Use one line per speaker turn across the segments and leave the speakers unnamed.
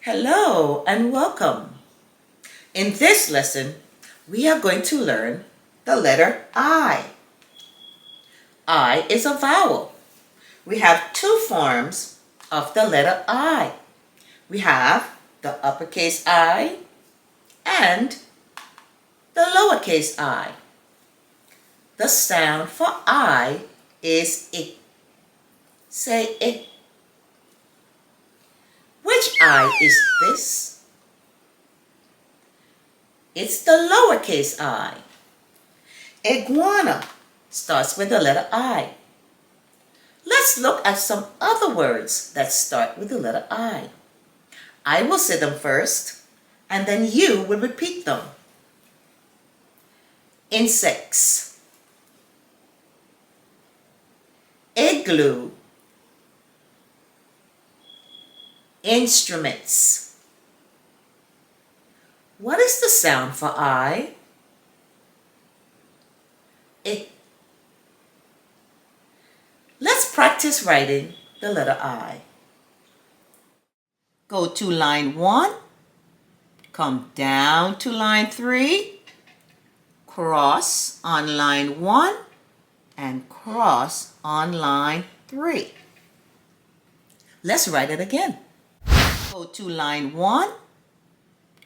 Hello and welcome. In this lesson, we are going to learn the letter I. I is a vowel. We have two forms of the letter I. We have the uppercase I and the lowercase I. The sound for I is I. Say I. Which I is this? It's the lowercase I. Iguana starts with the letter I. Let's look at some other words that start with the letter I. I will say them first, and then you will repeat them. Insects, igloo, instruments. What is the sound for I? I. Let's practice writing the letter I. Go to line 1, come down to line 3, cross on line 1, and cross on line 3. Let's write it again. Go to line 1,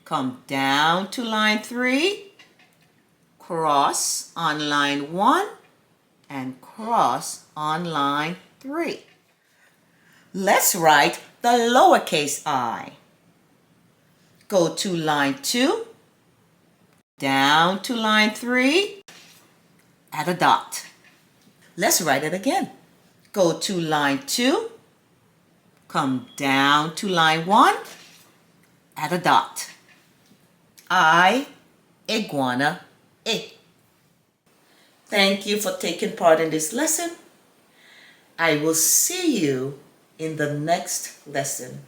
come down to line 3, cross on line 1, and cross on line 3. Let's write the lowercase I. Go to line 2, down to line 3, add a dot. Let's write it again. Go to line 2, come down to line 1, add a dot. I, iguana, I. Thank you for taking part in this lesson. I will see you in the next lesson.